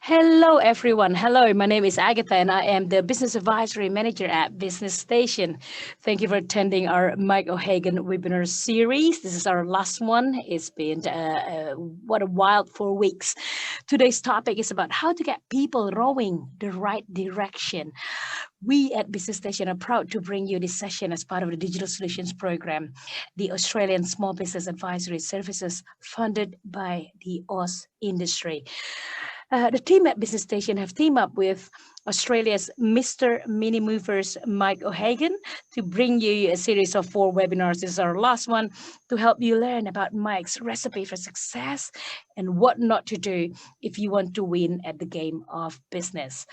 Hello, everyone. Hello, my name is Agatha, and I am the Business Advisory Manager at Business Station. Thank you for attending our Mike O'Hagan webinar series. This is our last one. It's been what a wild 4 weeks. Today's topic is about how to get people rowing the right direction. We at Business Station are proud to bring you this session as part of the Digital Solutions Program, the Australian Small Business Advisory Services funded by the Oz industry. The team at Business Station have teamed up with Australia's Mr. MiniMovers Mike O'Hagan to bring you a series of 4 webinars. This is our last one to help you learn about Mike's recipe for success and what not to do if you want to win at the game of business.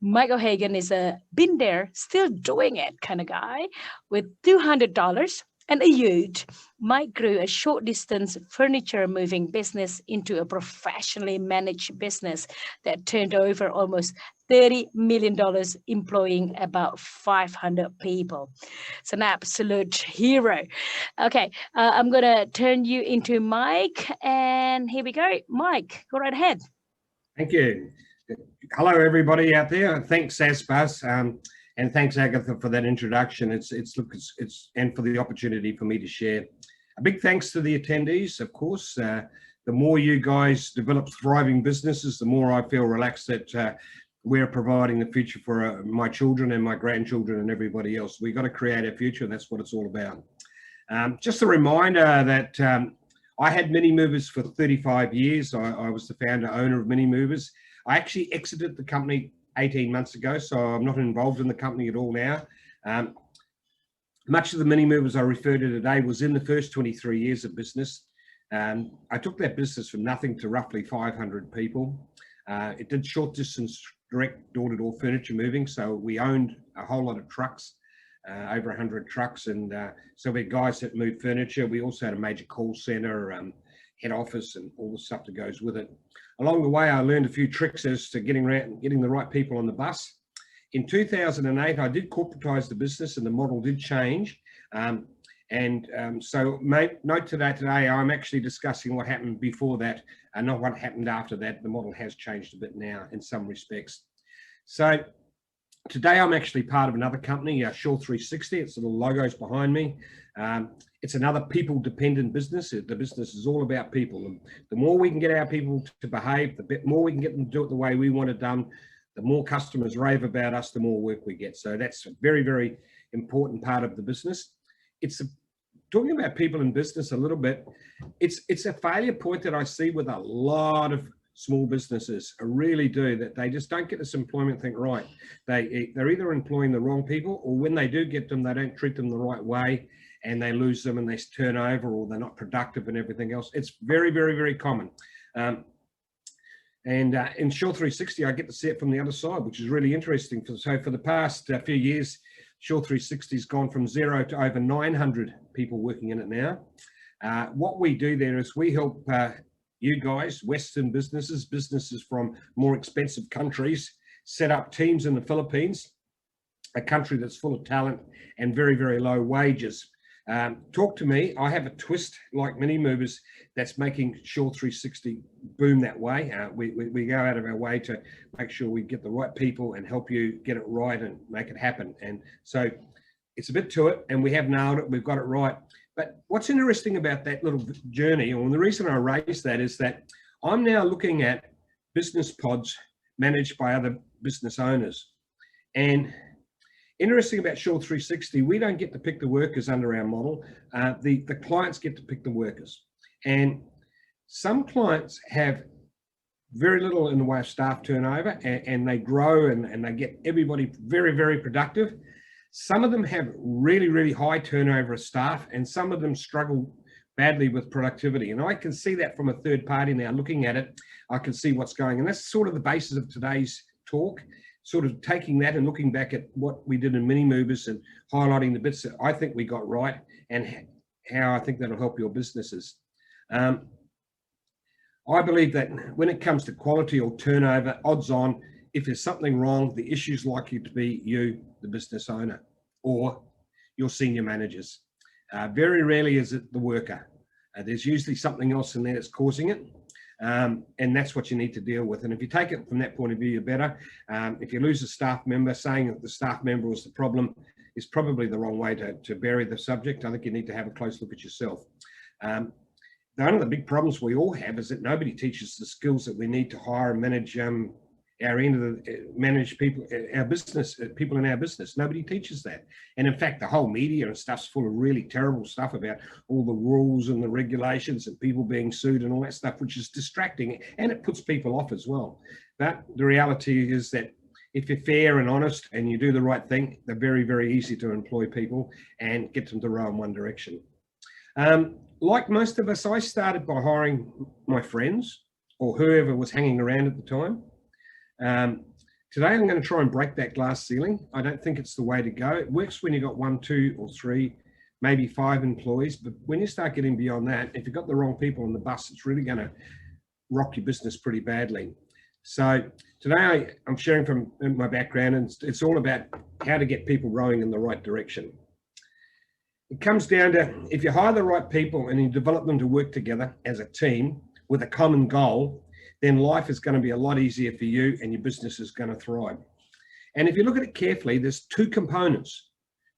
Mike O'Hagan is a been there, still doing it kind of guy with $200 and a yacht. Mike grew a short distance furniture moving business into a professionally managed business that turned over almost $30 million, employing about 500 people. It's an absolute hero. Okay, I'm going to turn you into Mike, and here we go. Mike, go right ahead. Thank you. Hello, everybody out there. Thanks, Aspas, and thanks, Agatha, for that introduction. It's and for the opportunity for me to share. A big thanks to the attendees, of course. The more you guys develop thriving businesses, the more I feel relaxed that we're providing the future for my children and my grandchildren and everybody else. We've got to create a future, and that's what it's all about. Just a reminder that I had MiniMovers for 35 years. I was the founder owner of MiniMovers. I actually exited the company 18 months ago, so I'm not involved in the company at all now. Much of the MiniMovers I refer to today was in the first 23 years of business. I took that business from nothing to roughly 500 people. It did short distance direct door-to-door furniture moving, so we owned a whole lot of trucks, over 100 trucks, and so we had guys that moved furniture. We also had a major call center, head office, and all the stuff that goes with it. Along the way, I learned a few tricks as to getting the right people on the bus. In 2008, I did corporatize the business, and the model did change. So note today, I'm actually discussing what happened before that and not what happened after that. The model has changed a bit now in some respects. So today, I'm actually part of another company, Shore 360. It's the little logos behind me. It's another people-dependent business. The business is all about people. And the more we can get our people to behave, the more we can get them to do it the way we want it done, the more customers rave about us, the more work we get. So that's a very, very important part of the business. Talking about people in business a little bit, it's a failure point that I see with a lot of small businesses. I really do, that they just don't get this employment thing right. They're either employing the wrong people, or when they do get them, they don't treat them the right way, and they lose them and they turn over, or they're not productive and everything else. It's very, very, very common. In Shore 360, I get to see it from the other side, which is really interesting. So for the past few years, Shore 360 has gone from 0 to over 900 people working in it now. What we do there is we help you guys, Western businesses from more expensive countries, set up teams in the Philippines, a country that's full of talent and very, very low wages. Talk to me. I have a twist like MiniMovers that's making Shore 360 boom that way. We go out of our way to make sure we get the right people and help you get it right and make it happen. And so it's a bit to it, and we have nailed it. We've got it right. But what's interesting about that little journey, and the reason I raised that, is that I'm now looking at business pods managed by other business owners. And interesting about Shore 360, we don't get to pick the workers under our model. The clients get to pick the workers. And some clients have very little in the way of staff turnover, and they grow and they get everybody very, very productive. Some of them have really, really high turnover of staff, and some of them struggle badly with productivity. And I can see that from a third party now. Looking at it, I can see what's going. And that's sort of the basis of today's talk, sort of taking that and looking back at what we did in MiniMovers and highlighting the bits that I think we got right and how I think that'll help your businesses. I believe that when it comes to quality or turnover, odds on, if there's something wrong, the issue's likely to be you, the business owner, or your senior managers. Very rarely is it the worker. There's usually something else in there that's causing it. And that's what you need to deal with. And if you take it from that point of view, you're better. If you lose a staff member, saying that the staff member was the problem is probably the wrong way to bury the subject. I think you need to have a close look at yourself. One of the big problems we all have is that nobody teaches the skills that we need to hire and manage manage people, our business, people in our business. Nobody teaches that. And in fact, the whole media and stuff's full of really terrible stuff about all the rules and the regulations and people being sued and all that stuff, which is distracting, and it puts people off as well. But the reality is that if you're fair and honest and you do the right thing, they're very, very easy to employ people and get them to row in one direction. Like most of us, I started by hiring my friends or whoever was hanging around at the time. Today, I'm going to try and break that glass ceiling. I don't think it's the way to go. It works when you've got 1, 2 or 3, maybe 5 employees. But when you start getting beyond that, if you've got the wrong people on the bus, it's really going to rock your business pretty badly. So today I'm sharing from my background, and it's all about how to get people rowing in the right direction. It comes down to, if you hire the right people and you develop them to work together as a team with a common goal, then life is going to be a lot easier for you and your business is going to thrive. And if you look at it carefully, there's 2 components.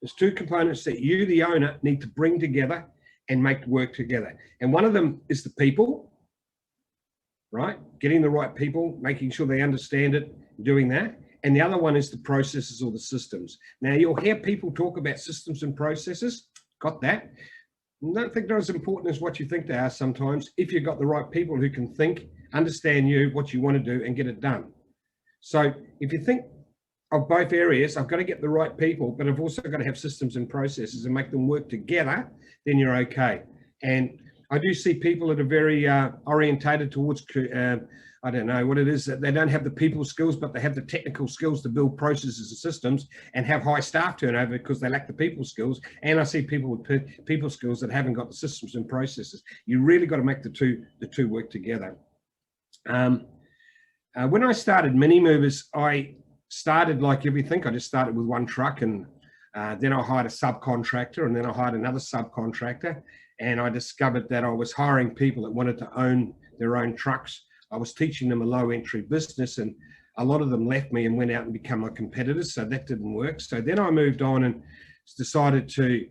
There's 2 components that you, the owner, need to bring together and make work together. And one of them is the people, right? Getting the right people, making sure they understand it, doing that. And the other one is the processes or the systems. Now, you'll hear people talk about systems and processes. Got that? I don't think they're as important as what you think they are sometimes, if you've got the right people who can think, understand you, what you want to do, and get it done. So if you think of both areas, I've got to get the right people, but I've also got to have systems and processes and make them work together, then you're okay. And I do see people that are very orientated towards, I don't know what it is, that they don't have the people skills, but they have the technical skills to build processes and systems and have high staff turnover because they lack the people skills. And I see people with people skills that haven't got the systems and processes. You really got to make the two work together. When I started MiniMovers, I started like everything. I just started with 1 truck, and then I hired a subcontractor, and then I hired another subcontractor. And I discovered that I was hiring people that wanted to own their own trucks. I was teaching them a low entry business, and a lot of them left me and went out and become my competitors. So that didn't work. So then I moved on and decided to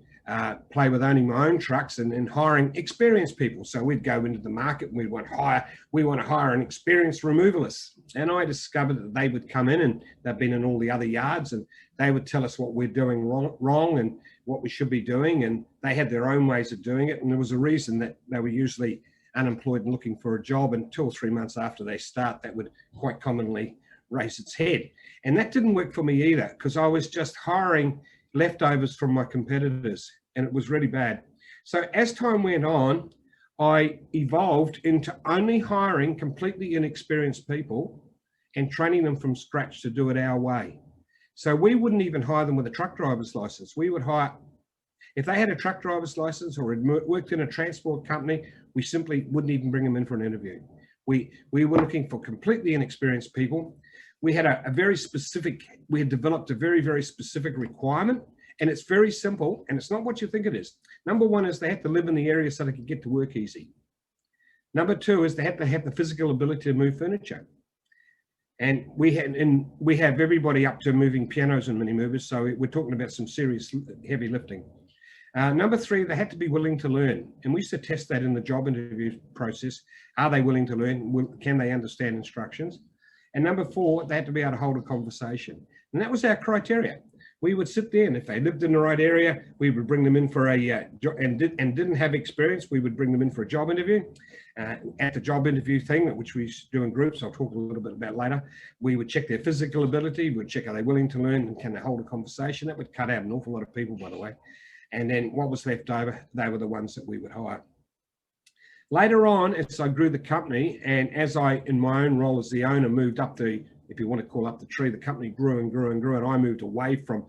play with owning my own trucks and hiring experienced people. So we'd go into the market and we want to hire an experienced removalist. And I discovered that they would come in, and they've been in all the other yards, and they would tell us what we're doing wrong and what we should be doing. And they had their own ways of doing it. And there was a reason that they were usually unemployed and looking for a job, and 2 or 3 months after they start, that would quite commonly raise its head. And that didn't work for me either, because I was just hiring leftovers from my competitors, and it was really bad. So as time went on, I evolved into only hiring completely inexperienced people and training them from scratch to do it our way. So we wouldn't even hire them with a truck driver's license. We would hire, if they had a truck driver's license or had worked in a transport company, we simply wouldn't even bring them in for an interview. We were looking for completely inexperienced people. We had we had developed a very, very specific requirement, and it's very simple, and it's not what you think it is. Number 1 is they had to live in the area so they could get to work easy. Number 2 is they had to have the physical ability to move furniture. And we have everybody up to moving pianos and MiniMovers, so we're talking about some serious heavy lifting. Number 3, they had to be willing to learn. And we used to test that in the job interview process. Are they willing to learn? Can they understand instructions? And number 4, they had to be able to hold a conversation. And that was our criteria. We would sit there, and if they lived in the right area, we would bring them in for and didn't have experience, we would bring them in for a job interview. At the job interview thing, which we do in groups, I'll talk a little bit about later, we would check their physical ability, we'd check are they willing to learn and can they hold a conversation. That would cut out an awful lot of people, by the way. And then what was left over, they were the ones that we would hire. Later on, as I grew the company, and as I, in my own role as the owner, moved up the, if you want to call up the tree, the company grew and grew and grew, and I moved away from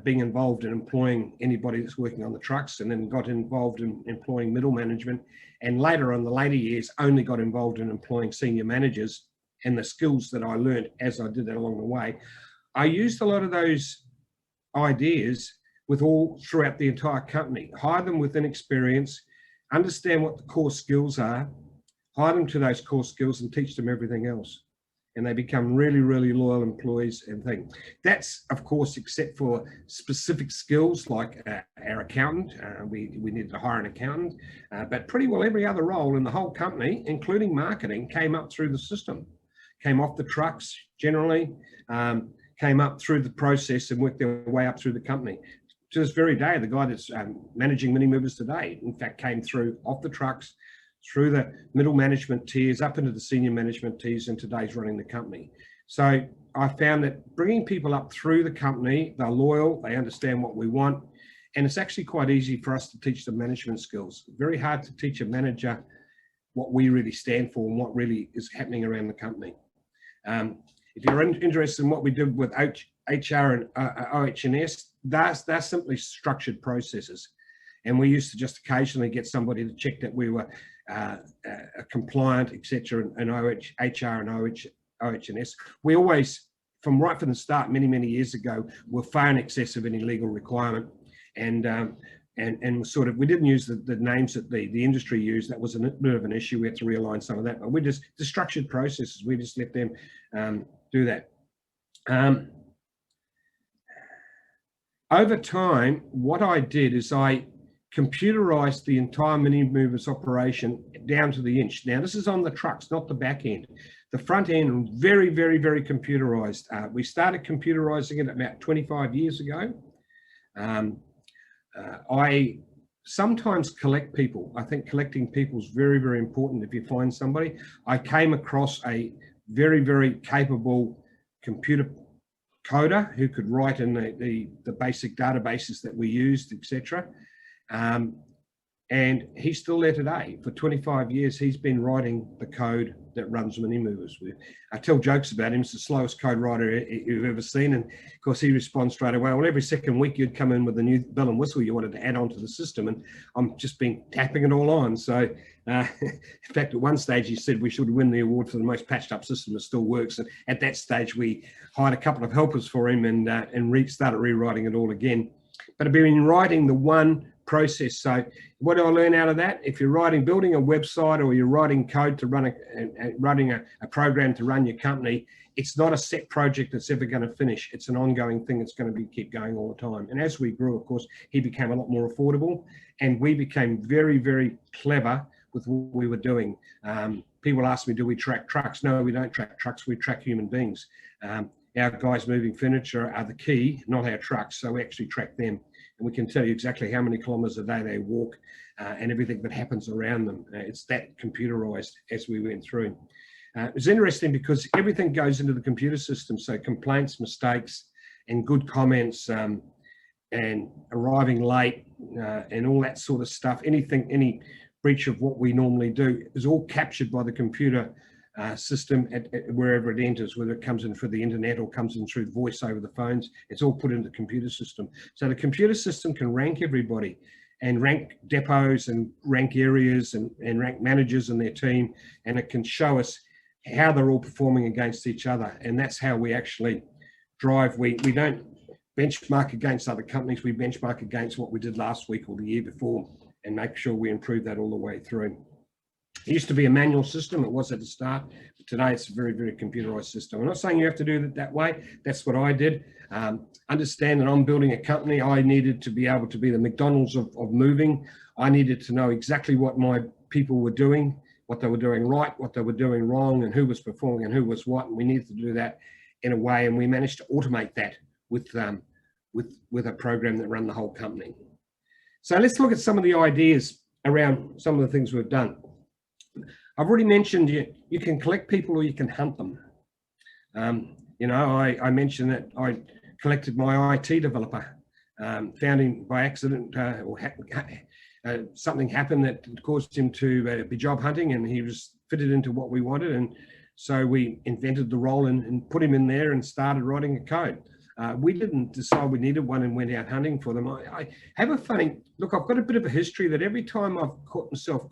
being involved in employing anybody that's working on the trucks, and then got involved in employing middle management, and later on, the later years, only got involved in employing senior managers, and the skills that I learned as I did that along the way. I used a lot of those ideas with all throughout the entire company. Hire them with experience, understand what the core skills are, hire them to those core skills and teach them everything else. And they become really, really loyal employees and things. That's, of course, except for specific skills like our accountant. We needed to hire an accountant, but pretty well every other role in the whole company, including marketing, came up through the system, came off the trucks generally, came up through the process and worked their way up through the company. To this very day, the guy that's managing MiniMovers today, in fact, came through off the trucks, through the middle management tiers, up into the senior management tiers, and today's running the company. So I found that bringing people up through the company, they're loyal, they understand what we want, and it's actually quite easy for us to teach them management skills. Very hard to teach a manager what we really stand for and what really is happening around the company. If you're interested in what we did with HR and OH&S, they're simply structured processes. And we used to just occasionally get somebody to check that we were compliant, etc. And HR and OH&S. We always, right from the start, many years ago, were far in excess of any legal requirement. And sort of, we didn't use the names that the industry used. That was a bit of an issue. We had to realign some of that, but we just, the structured processes, we just let them do that. Over time, what I did is I computerized the entire MiniMovers operation down to the inch. Now, this is on the trucks, not the back end. The front end, very computerized. We started computerizing it about 25 years ago. I sometimes collect people. I think collecting people is very important if you find somebody. I came across a very capable computer coder who could write in the basic databases that we used, etc. And he's still there today. For 25 years, he's been writing the code that runs MiniMovers. I tell jokes about him. He's the slowest code writer you've ever seen. And of course, he responds straight away. Well, every second week you'd come in with a new bell and whistle you wanted to add on to the system. And I'm just been tapping it all on. So in fact, at one stage, he said we should win the award for the most patched up system that still works. And at that stage, we hired a couple of helpers for him and started rewriting it all again. But I've been writing the one process. So what do I learn out of that? If you're building a website or you're writing code to running a program to run your company, it's not a set project that's ever going to finish. It's an ongoing thing that's going to keep going all the time. And as we grew, of course, he became a lot more affordable, and we became very clever with what we were doing. People ask me, do we track trucks? No, we don't track trucks. We track human beings. Our guys moving furniture are the key, not our trucks. So we actually track them. And we can tell you exactly how many kilometers a day they walk and everything that happens around them. It's that computerized as we went through. It's interesting because everything goes into the computer system. So complaints, mistakes, and good comments, and arriving late, and all that sort of stuff. Any breach of what we normally do is all captured by the computer system at wherever it enters, whether it comes in through the internet or comes in through voice over the phones. It's all put into the computer system. So the computer system can rank everybody and rank depots and rank areas and rank managers and their team, and it can show us how they're all performing against each other. And that's how we actually drive. We don't benchmark against other companies. We benchmark against what we did last week or the year before and make sure we improve that all the way through. It used to be a manual system. It was at the start, but today it's a very computerized system. I'm not saying you have to do it that way. That's what I did. Understand that I'm building a company. I needed to be able to be the McDonald's of moving. I needed to know exactly what my people were doing, what they were doing right, what they were doing wrong, and who was performing and who was what. And we needed to do that in a way, and we managed to automate that with a program that ran the whole company. So let's look at some of the ideas around some of the things we've done. I've already mentioned you can collect people or you can hunt them. I mentioned that I collected my IT developer, found him by accident, something happened that caused him to be job hunting, and he was fitted into what we wanted. And so we invented the role and put him in there and started writing a code. We didn't decide we needed one and went out hunting for them. I have a funny look. I've got a bit of a history that every time I've caught myself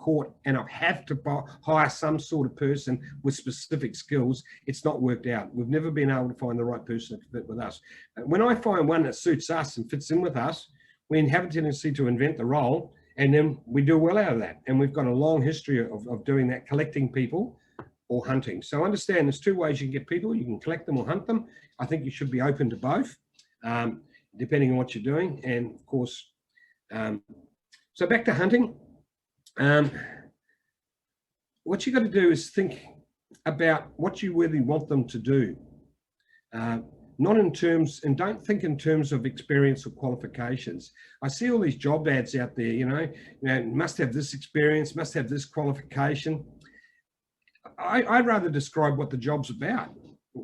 and I have to hire some sort of person with specific skills, it's not worked out. We've never been able to find the right person to fit with us. When I find one that suits us and fits in with us, we have a tendency to invent the role And then we do well out of that. And we've got a long history of doing that, collecting people or hunting. So understand there's two ways you can get people. You can collect them or hunt them. I think you should be open to both, depending on what you're doing. And of course, so back to hunting. What you got to do is think about what you really want them to do. Not in terms, and don't think in terms of experience or qualifications. I see all these job ads out there, you know, must have this experience, must have this qualification. I'd rather describe what the job's about.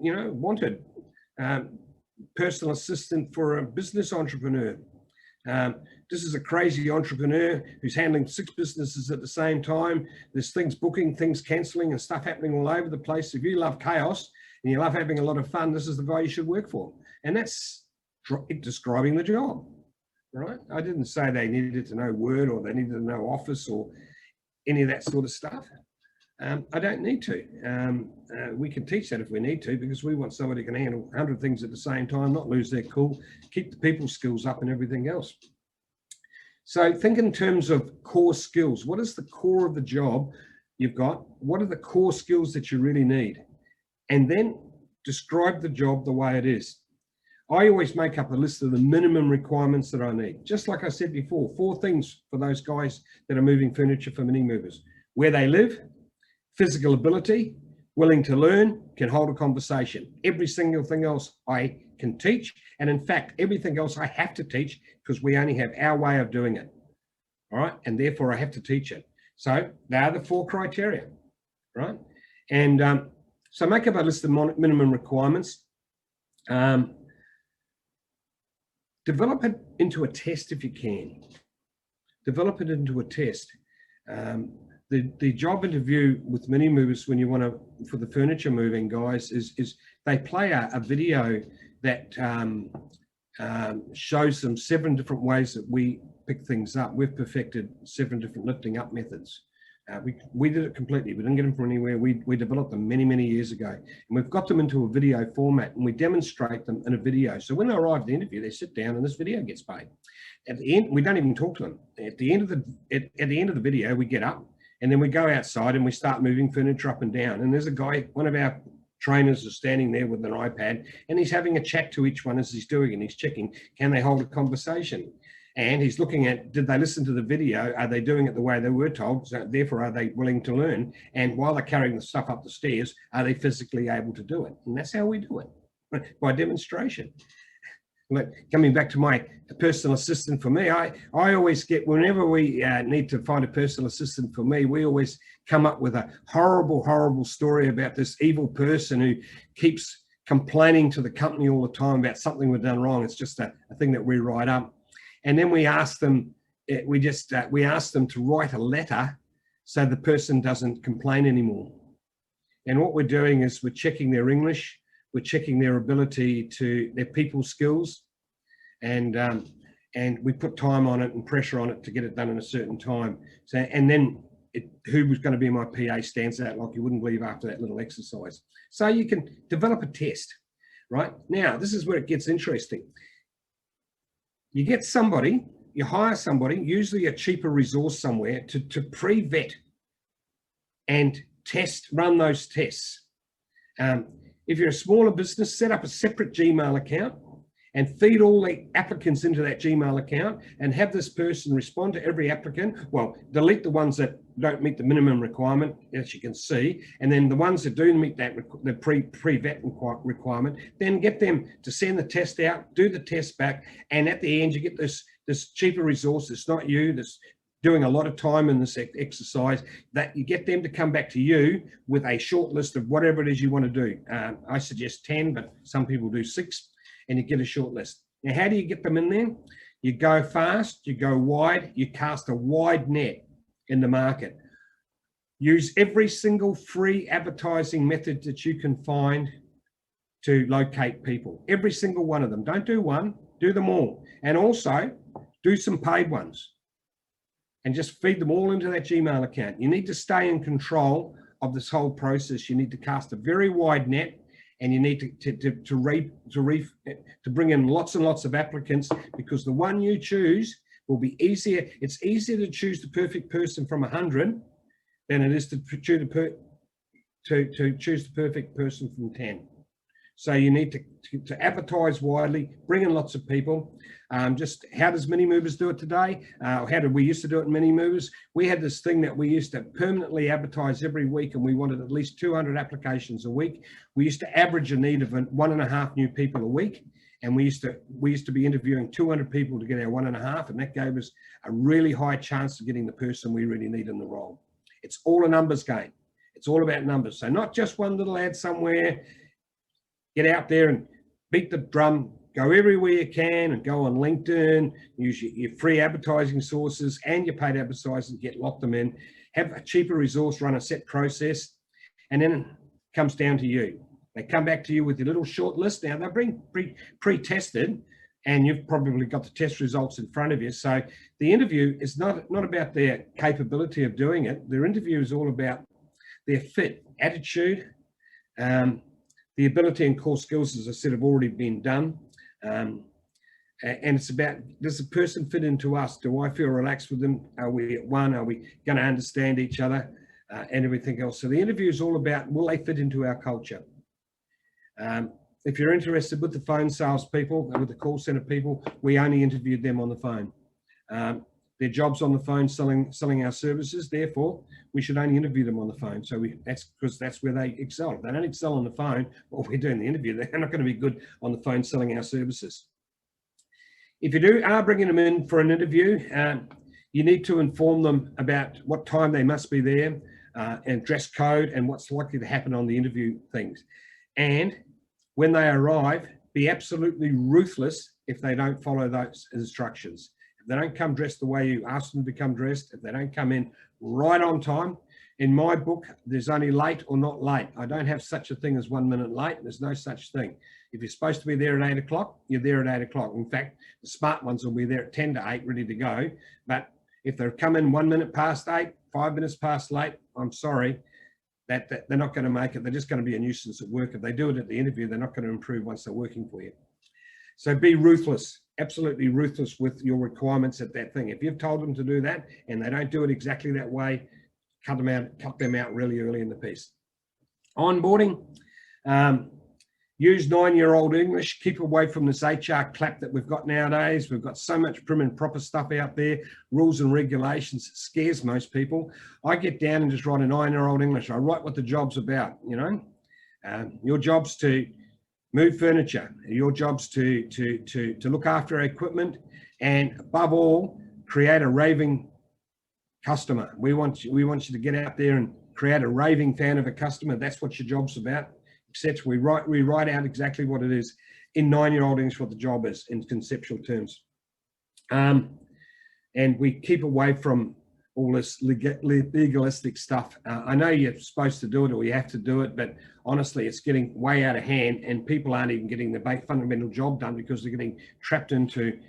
You know, wanted personal assistant for a business entrepreneur. This is a crazy entrepreneur who's handling 6 businesses at the same time. There's things booking, things cancelling, and stuff happening all over the place. If you love chaos and you love having a lot of fun, this is the guy you should work for. And that's describing the job, right? I didn't say they needed to know Word or they needed to know Office or any of that sort of stuff. I don't need to. We can teach that if we need to, because we want somebody who can handle 100 things at the same time, not lose their cool, keep the people skills up and everything else. So think in terms of core skills. What is the core of the job you've got? What are the core skills that you really need? And then describe the job the way it is. I always make up a list of the minimum requirements that I need. Just like I said before, 4 things for those guys that are moving furniture for MiniMovers: where they live, physical ability, willing to learn, can hold a conversation. Every single thing else I can teach. And in fact, everything else I have to teach, because we only have our way of doing it. All right. And therefore I have to teach it. So they are the 4 criteria, right? And so make up a list of minimum requirements. Develop it into a test if you can. Develop it into a test. The job interview with MiniMovers when you want to, for the furniture moving guys, is they play a video that shows them 7 different ways that we pick things up. We've perfected 7 different lifting up methods. We did it completely. We didn't get them from anywhere. We developed them many, many years ago. And we've got them into a video format and we demonstrate them in a video. So when they arrive at the interview, they sit down and this video gets played. At the end, we don't even talk to them. At the end of the video, we get up and then we go outside and we start moving furniture up and down. And there's a guy, one of our trainers is standing there with an iPad and he's having a chat to each one as he's doing, and he's checking, can they hold a conversation? And he's looking at, did they listen to the video? Are they doing it the way they were told? So therefore, are they willing to learn? And while they're carrying the stuff up the stairs, are they physically able to do it? And that's how we do it, by demonstration. But coming back to my personal assistant for me, I always get, whenever we need to find a personal assistant for me, we always come up with a horrible, horrible story about this evil person who keeps complaining to the company all the time about something we've done wrong. It's just a thing that we write up. And then we ask them, we ask them to write a letter so the person doesn't complain anymore. And what we're doing is we're checking their English, we're checking their ability to, their people skills, and we put time on it and pressure on it to get it done in a certain time. So, and then who was going to be my PA stands out like you wouldn't believe after that little exercise. So you can develop a test, right? Now, this is where it gets interesting. You get somebody, you hire somebody, usually a cheaper resource somewhere, to pre-vet and run those tests. If you're a smaller business, set up a separate Gmail account and feed all the applicants into that Gmail account and have this person respond to every applicant. Well, delete the ones that don't meet the minimum requirement, as you can see, and then the ones that do meet that the pre-vet requirement, then get them to send the test out, do the test back, and at the end you get this cheaper resource. It's not you that's doing a lot of time in this exercise, that you get them to come back to you with a short list of whatever it is you want to do. I suggest 10, but some people do 6. And you get a short list. Now, how do you get them in there? You go fast, you go wide, you cast a wide net in the market. Use every single free advertising method that you can find to locate people. Every single one of them. Don't do one, do them all. And also do some paid ones. And just feed them all into that Gmail account. You need to stay in control of this whole process. You need to cast a very wide net. And you need to bring in lots and lots of applicants, because the one you choose will be easier. It's easier to choose the perfect person from 100 than it is to choose the perfect person from 10. So you need to advertise widely, bring in lots of people. Just how does MiniMovers do it today? How did we used to do it in MiniMovers? We had this thing that we used to permanently advertise every week, and we wanted at least 200 applications a week. We used to average a need of 1.5 new people a week, and we used to be interviewing 200 people to get our 1.5, and that gave us a really high chance of getting the person we really need in the role. It's all a numbers game. It's all about numbers. So not just one little ad somewhere. Get out there and beat the drum, go everywhere you can, and go on LinkedIn, use your free advertising sources and your paid advertising, lock them in, have a cheaper resource, run a set process, and then it comes down to you. They come back to you with your little short list. Now, they're being pre-tested, and you've probably got the test results in front of you. So the interview is not about their capability of doing it. Their interview is all about their fit, attitude, the ability and core skills, as I said, have already been done. And it's about, does the person fit into us? Do I feel relaxed with them? Are we at one? Are we going to understand each other and everything else? So the interview is all about, will they fit into our culture? If you're interested with the phone sales people, with the call center people, we only interviewed them on the phone. Their job's on the phone selling our services. Therefore, we should only interview them on the phone. So that's because that's where they excel. If they don't excel on the phone, well, we're doing the interview. They're not going to be good on the phone selling our services. If you are bringing them in for an interview, you need to inform them about what time they must be there, and dress code, and what's likely to happen on the interview things. And when they arrive, be absolutely ruthless if they don't follow those instructions. If they don't come dressed the way you ask them to come dressed, if they don't come in right on time, in my book, there's only late or not late. I don't have such a thing as 1 minute late. There's no such thing. If you're supposed to be there at 8 o'clock, you're there at 8 o'clock. In fact, the smart ones will be there at 10 to 8, ready to go. But if they come in 1 minute past 8, 5 minutes past late, I'm sorry, that they're not going to make it. They're just going to be a nuisance at work. If they do it at the interview, they're not going to improve once they're working for you. So be ruthless, absolutely ruthless with your requirements at that thing. If you've told them to do that and they don't do it exactly that way, cut them out really early in the piece. Onboarding, use 9-year-old English. Keep away from this HR clap that we've got nowadays. We've got so much prim and proper stuff out there, rules and regulations. It scares most people. I get down and just write a 9-year-old English. I write what the job's about, you know. Your job's to move furniture. Your job's to look after our equipment, and above all, create a raving customer. We want you to get out there and create a raving fan of a customer. That's what your job's about, etc. We write out exactly what it is in 9-year-old English, what the job is in conceptual terms. And we keep away from all this legalistic stuff. I know you're supposed to do it or you have to do it, but honestly, it's getting way out of hand, and people aren't even getting the fundamental job done because they're getting trapped into,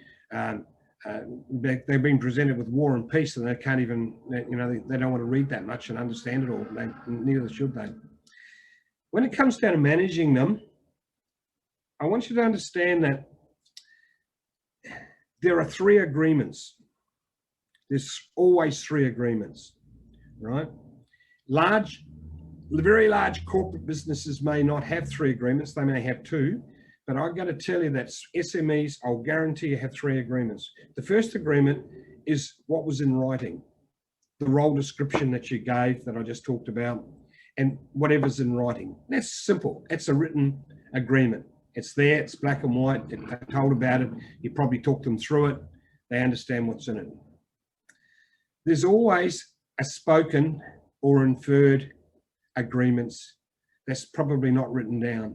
they've been presented with War and Peace, and they can't even, you know, they don't want to read that much and understand it all. Neither should they. When it comes down to managing them, I want you to understand that there are 3 agreements. There's always 3 agreements, right? Very large corporate businesses may not have 3 agreements. They may have 2, but I've got to tell you that SMEs, I'll guarantee you, have 3 agreements. The first agreement is what was in writing, the role description that you gave that I just talked about, and whatever's in writing. That's simple. It's a written agreement. It's there. It's black and white. They're told about it. You probably talk them through it. They understand what's in it. There's always a spoken or inferred agreements that's probably not written down.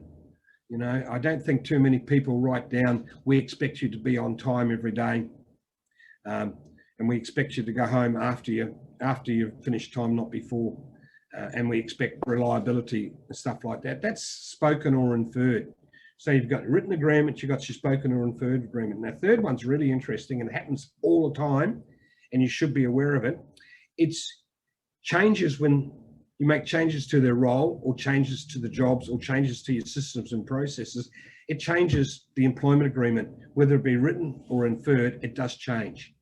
You know, I don't think too many people write down, we expect you to be on time every day, and we expect you to go home after you've finished time, not before, and we expect reliability and stuff like that. That's spoken or inferred. So you've got written agreement, you've got your spoken or inferred agreement. Now, third one's really interesting, and it happens all the time, and you should be aware of it. It's changes when you make changes to their role, or changes to the jobs, or changes to your systems and processes. It changes the employment agreement, whether it be written or inferred, it does change.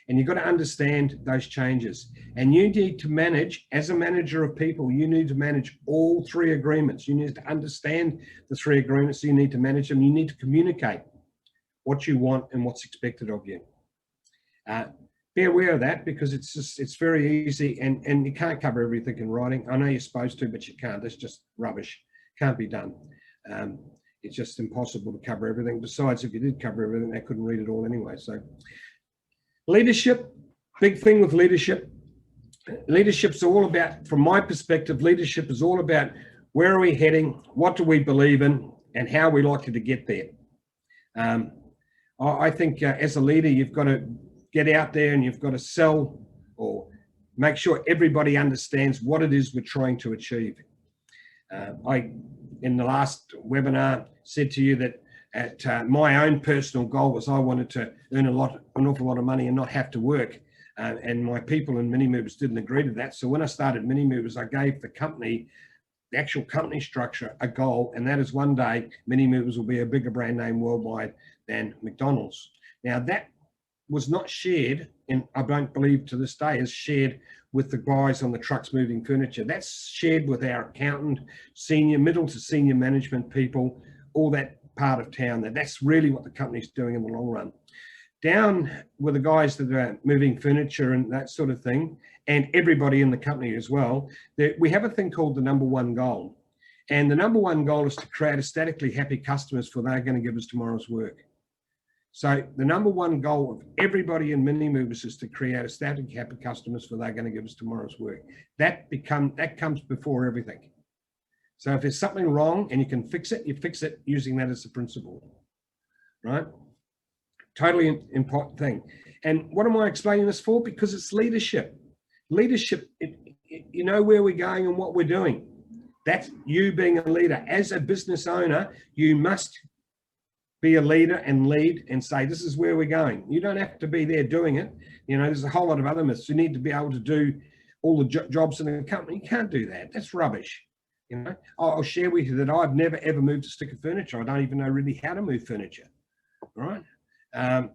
And you've got to understand those changes. And you need to manage, as a manager of people, you need to manage all three agreements. You need to understand the three agreements. You need to manage them. You need to communicate what you want and what's expected of you. Be aware of that, because it's very easy, and you can't cover everything in writing. I know you're supposed to, but you can't. That's just rubbish. Can't be done. It's just impossible to cover everything. Besides, if you did cover everything, they couldn't read it all anyway. So leadership, big thing with leadership. Leadership's all about, from my perspective, leadership is all about where are we heading, what do we believe in, and how are we likely to get there. I think as a leader, you've got to get out there and you've got to sell or make sure everybody understands what it is we're trying to achieve. In the last webinar, said to you that my own personal goal was I wanted to earn an awful lot of money and not have to work. And my people in MiniMovers didn't agree to that. So when I started MiniMovers, I gave the company, the actual company structure, a goal, and that is one day MiniMovers will be a bigger brand name worldwide than McDonald's. Now that was not shared, and I don't believe to this day is shared with the guys on the trucks moving furniture. That's shared with our accountant, middle to senior management people, all that part of town. That's really what the company's doing in the long run. Down with the guys that are moving furniture and that sort of thing, and everybody in the company as well, we have a thing called the number one goal. And the number one goal is to create aesthetically happy customers, for they're going to give us tomorrow's work. So the number one goal of everybody in MiniMovers is to create aesthetically happy customers, for they're going to give us tomorrow's work. That comes before everything. So if there's something wrong and you can fix it, you fix it using that as a principle, right? Totally important thing. And what am I explaining this for? Because it's leadership. Leadership, you know where we're going and what we're doing. That's you being a leader. As a business owner, you must be a leader and lead and say, this is where we're going. You don't have to be there doing it. You know, there's a whole lot of other myths. You need to be able to do all the jobs in a company. You can't do that. That's rubbish. You know, I'll share with you that I've never ever moved a stick of furniture. I don't even know really how to move furniture, right? That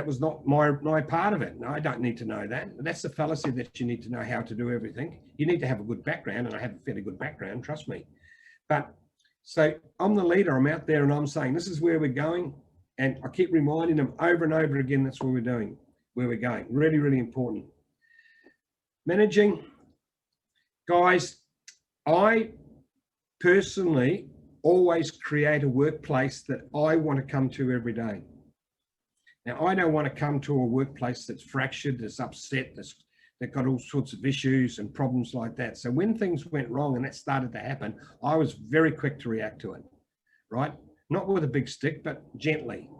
was not my part of it. No, I don't need to know that. That's the fallacy that you need to know how to do everything. You need to have a good background, and I have a fairly good background, trust me. But so I'm the leader, I'm out there and I'm saying, this is where we're going. And I keep reminding them over and over again, that's where we're doing, where we're going. Really, really important. Managing, guys, I personally always create a workplace that I want to come to every day. Now, I don't want to come to a workplace that's fractured, that's upset, that's got all sorts of issues and problems like that. So when things went wrong and that started to happen, I was very quick to react to it, right? Not with a big stick, but gently,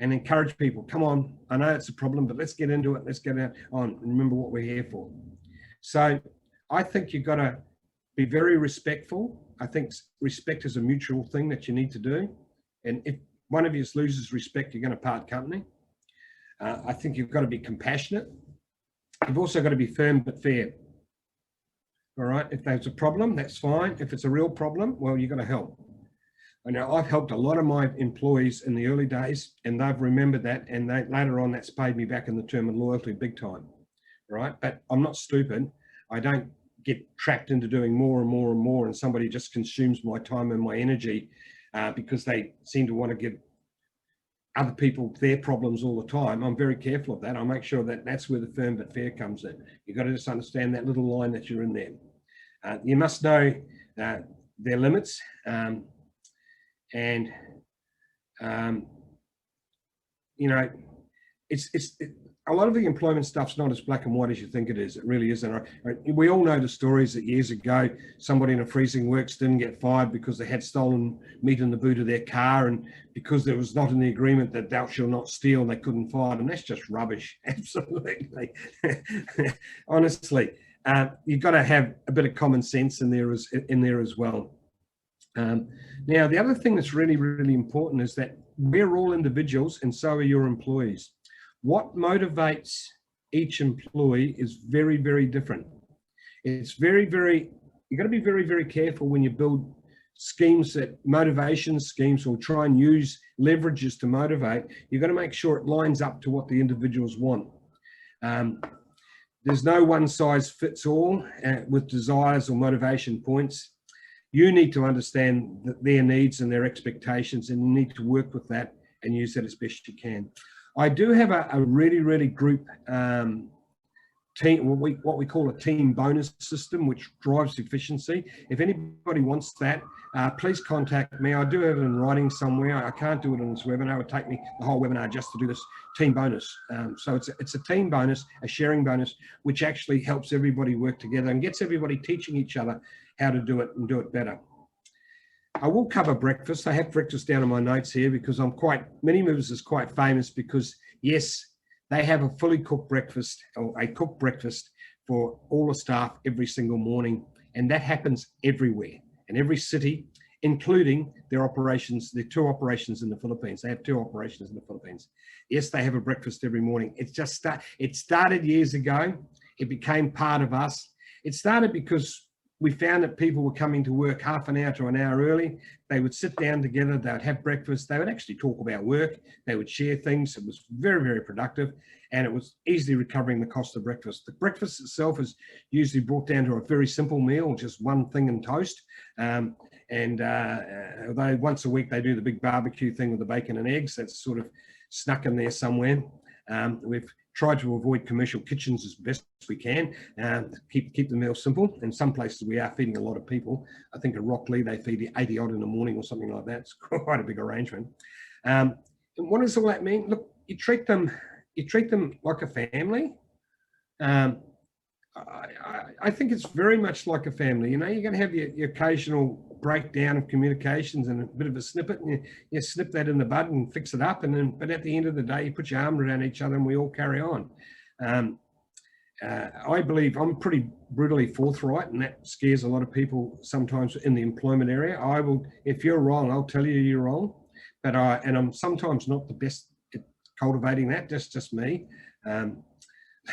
and encourage people. Come on, I know it's a problem, but let's get into it. Let's get on and remember what we're here for. So I think you've got to be very respectful. I think respect is a mutual thing that you need to do. And if one of you loses respect, you're going to part company. I think you've got to be compassionate. You've also got to be firm but fair. All right, if there's a problem, that's fine. If it's a real problem, well, you've got to help. I know I've helped a lot of my employees in the early days, and they've remembered that, and later on that's paid me back in the term of loyalty big time, right? But I'm not stupid. I don't get trapped into doing more and more and more, and somebody just consumes my time and my energy because they seem to want to give other people their problems all the time. I'm very careful of that. I make sure that that's where the firm but fair comes in. You've got to just understand that little line that you're in there. You must know their limits, you know, a lot of the employment stuff's not as black and white as you think it is. It really isn't. We all know the stories that years ago, somebody in a freezing works didn't get fired because they had stolen meat in the boot of their car, and because there was not in the agreement that thou shalt not steal, and they couldn't fire them. That's just rubbish, absolutely. Honestly, you've got to have a bit of common sense in there as well. Now, the other thing that's really, really important is that we're all individuals, and so are your employees. What motivates each employee is very, very different. It's very, very, you've got to be very, very careful when you build schemes, that motivation schemes, or try and use leverages to motivate, you've got to make sure it lines up to what the individuals want. There's no one size fits all with desires or motivation points. You need to understand their needs and their expectations, and you need to work with that and use that as best you can. I do have a really group team, what we call a team bonus system, which drives efficiency. If anybody wants that, please contact me. I do have it in writing somewhere. I can't do it on this webinar. It would take me the whole webinar just to do this team bonus. So it's a team bonus, a sharing bonus, which actually helps everybody work together and gets everybody teaching each other how to do it and do it better. I will cover breakfast. I have breakfast down in my notes here because MiniMovers is quite famous because, yes, they have a fully cooked breakfast, or a cooked breakfast for all the staff every single morning. And that happens everywhere, in every city, including their operations, their 2 operations in the Philippines. They have 2 operations in the Philippines. Yes, they have a breakfast every morning. It started years ago. It became part of us. It started because we found that people were coming to work half an hour to an hour early. They would sit down together, they would have breakfast, they would actually talk about work, they would share things. It was very productive, and it was easily recovering the cost of breakfast. The breakfast itself is usually brought down to a very simple meal, just one thing and toast. Although once a week they do the big barbecue thing with the bacon and eggs, that's sort of snuck in there somewhere. We've tried to avoid commercial kitchens as best we can, keep the meal simple. In some places we are feeding a lot of people. I think at Rockley they feed 80 odd in the morning or something like that. It's quite a big arrangement. And what does all that mean? Look, you treat them like a family. I think it's very much like a family. You know, you're going to have your occasional breakdown of communications and a bit of a snippet, and you snip that in the bud and fix it up. But at the end of the day, you put your arm around each other and we all carry on. I believe I'm pretty brutally forthright, and that scares a lot of people sometimes in the employment area. I will, if you're wrong, I'll tell you you're wrong. But I'm sometimes not the best at cultivating that. That's just me.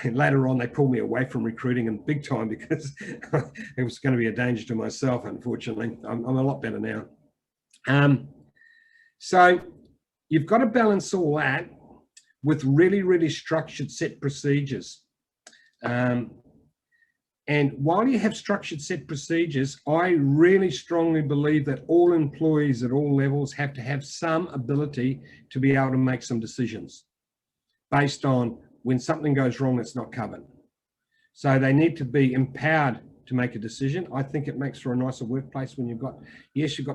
Later on, they pulled me away from recruiting and big time because it was going to be a danger to myself. Unfortunately, I'm a lot better now. So you've got to balance all that with really structured set procedures. And while you have structured set procedures, I really strongly believe that all employees at all levels have to have some ability to be able to make some decisions based on when something goes wrong that's not covered. So they need to be empowered to make a decision. I think it makes for a nicer workplace when you've got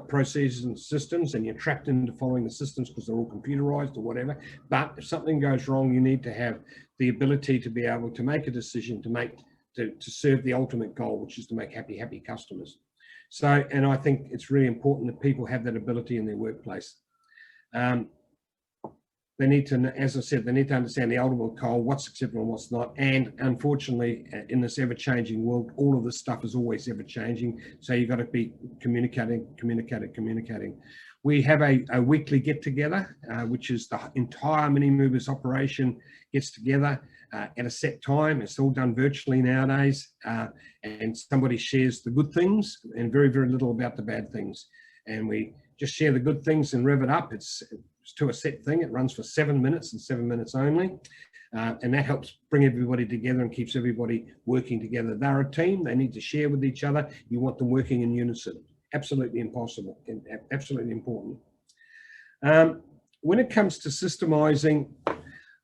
processes and systems and you're trapped into following the systems because they're all computerized or whatever. But if something goes wrong, you need to have the ability to be able to make a decision to serve the ultimate goal, which is to make happy customers. So, and I think it's really important that people have that ability in their workplace. They need to, as I said, they need to understand the ultimate goal, what's acceptable and what's not. And unfortunately, in this ever-changing world, all of this stuff is always ever-changing. So you've got to be communicating. We have a weekly get-together, which is the entire MiniMovers operation gets together at a set time. It's all done virtually nowadays. And somebody shares the good things and very little about the bad things. And we just share the good things and rev it up. It's to a set thing. It runs for 7 minutes and 7 minutes only. And that helps bring everybody together and keeps everybody working together. They're a team. They need to share with each other. You want them working in unison. Absolutely impossible and absolutely important. When it comes to systemizing,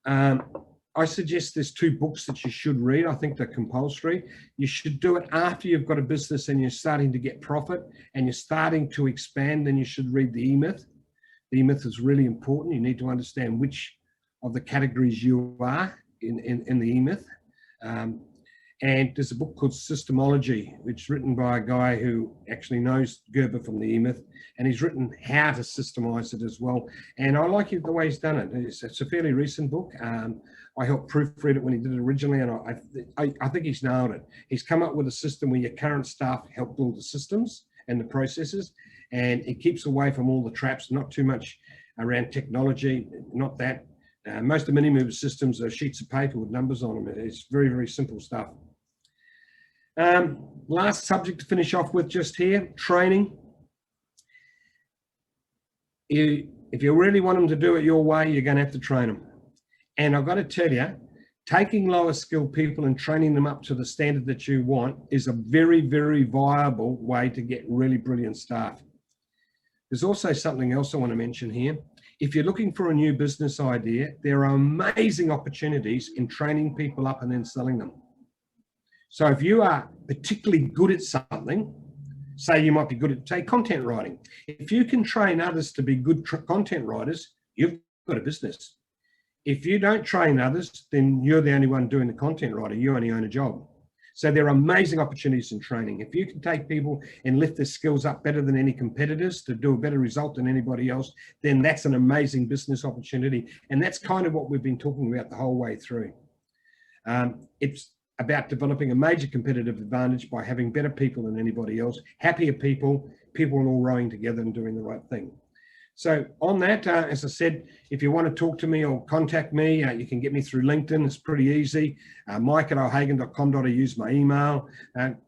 I suggest there's 2 books that you should read. I think they're compulsory. You should do it after you've got a business and you're starting to get profit and you're starting to expand. Then you should read the E-Myth. The E-Myth is really important. You need to understand which of the categories you are in the E-Myth. And there's a book called Systemology, which is written by a guy who actually knows Gerber from the E-Myth, and he's written how to systemize it as well. And I like the way he's done it. It's a fairly recent book. I helped proofread it when he did it originally, and I think he's nailed it. He's come up with a system where your current staff help build the systems and the processes, and it keeps away from all the traps, not too much around technology, not that. Most of the MiniMovers systems are sheets of paper with numbers on them. It's very simple stuff. Last subject to finish off with just here, training. if you really want them to do it your way, you're going to have to train them. And I've got to tell you, taking lower skilled people and training them up to the standard that you want is a very, very viable way to get really brilliant staff. There's also something else I want to mention here. If you're looking for a new business idea, there are amazing opportunities in training people up and then selling them. So if you are particularly good at something, say you might be good at, say, content writing. If you can train others to be good content writers, you've got a business. If you don't train others, then you're the only one doing the content writing. You only own a job. So there are amazing opportunities in training. If you can take people and lift their skills up better than any competitors to do a better result than anybody else, then that's an amazing business opportunity. And that's kind of what we've been talking about the whole way through. It's about developing a major competitive advantage by having better people than anybody else, happier people, people all rowing together and doing the right thing. So on that, as I said, if you want to talk to me or contact me, you can get me through LinkedIn. It's pretty easy. Mike@o'hagan.com.au is my email.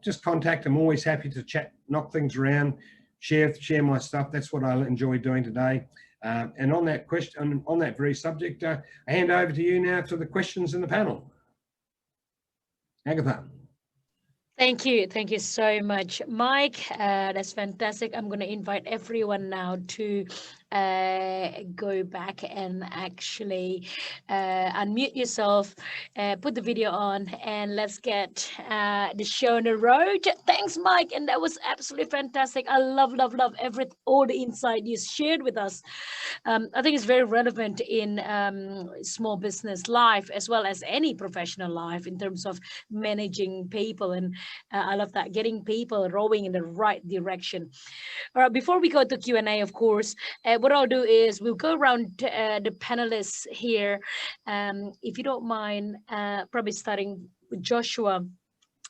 Just contact. I'm always happy to chat, knock things around, share my stuff. That's what I enjoy doing today. And on that question, on that very subject, I hand over to you now for the questions in the panel. Agatha. Thank you. Thank you so much, Mike. That's fantastic. I'm going to invite everyone now to go back and actually unmute yourself, put the video on, and let's get the show on the road. Thanks, Mike. And that was absolutely fantastic. I love all the insight you shared with us. I think it's very relevant in small business life as well as any professional life in terms of managing people. And I love that, getting people rowing in the right direction. All right, before we go to Q&A, of course, what I'll do is we'll go around the panelists here. If you don't mind, probably starting with Joshua,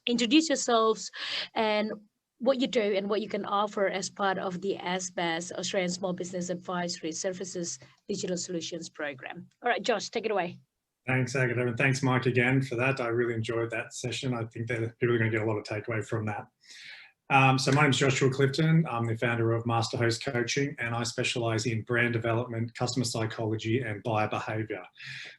introduce yourselves and what you do and what you can offer as part of the ASBAS, Australian Small Business Advisory Services Digital Solutions Program. All right, Josh, take it away. Thanks, Agatha, and thanks, Mike, again for that. I really enjoyed that session. I think that people are going to get a lot of takeaway from that. So my name is Joshua Clifton. I'm the founder of Master Host Coaching, and I specialize in brand development, customer psychology, and buyer behavior.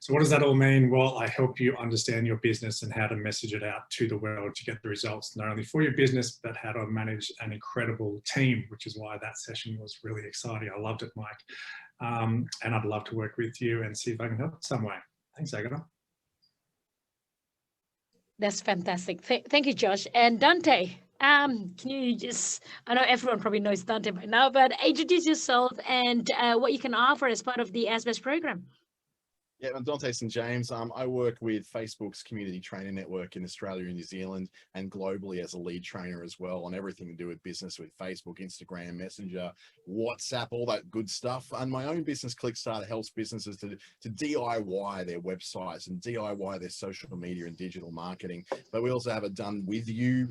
So what does that all mean? Well, I help you understand your business and how to message it out to the world to get the results, not only for your business, but how to manage an incredible team, which is why that session was really exciting. I loved it, Mike. And I'd love to work with you and see if I can help some way. Thanks, Agatha. That's fantastic. Thank you, Josh. And Dante, can you just, I know everyone probably knows Dante by now, but introduce yourself and what you can offer as part of the ASBAS program. Yeah, I'm Dante St. James. I work with Facebook's community training network in Australia and New Zealand and globally as a lead trainer as well on everything to do with business with Facebook, Instagram, Messenger, WhatsApp, all that good stuff. And my own business, ClickStarter, helps businesses to DIY their websites and DIY their social media and digital marketing. But we also have a done with you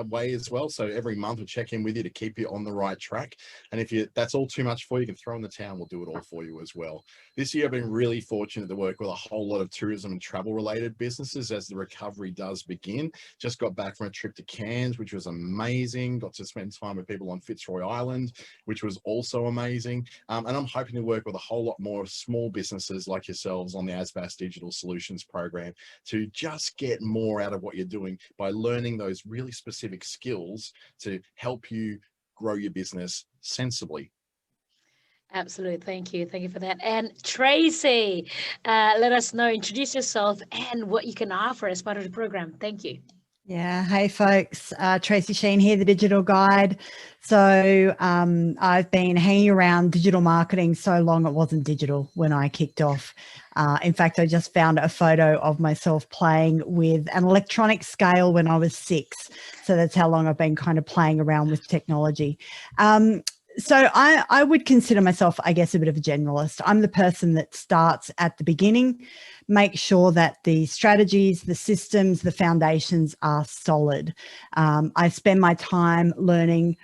way as well. So every month we'll check in with you to keep you on the right track. And if that's all too much for you, you can throw in the towel. We'll do it all for you as well. This year I've been really fortunate to work with a whole lot of tourism and travel related businesses as the recovery does begin. Just got back from a trip to Cairns, which was amazing. Got to spend time with people on Fitzroy Island, which was also amazing. And I'm hoping to work with a whole lot more small businesses like yourselves on the ASBAS Digital Solutions program to just get more out of what you're doing by learning those really specific skills to help you grow your business sensibly. Absolutely. Thank you. Thank you for that. And Tracy, let us know, introduce yourself and what you can offer as part of the program. Thank you. Yeah. Hey, folks. Tracy Sheen here, the digital guide. So I've been hanging around digital marketing so long it wasn't digital when I kicked off. In fact, I just found a photo of myself playing with an electronic scale when I was 6. So that's how long I've been kind of playing around with technology. So I would consider myself, I guess, a bit of a generalist. I'm the person that starts at the beginning, make sure that the strategies, the systems, the foundations are solid. I spend my time learning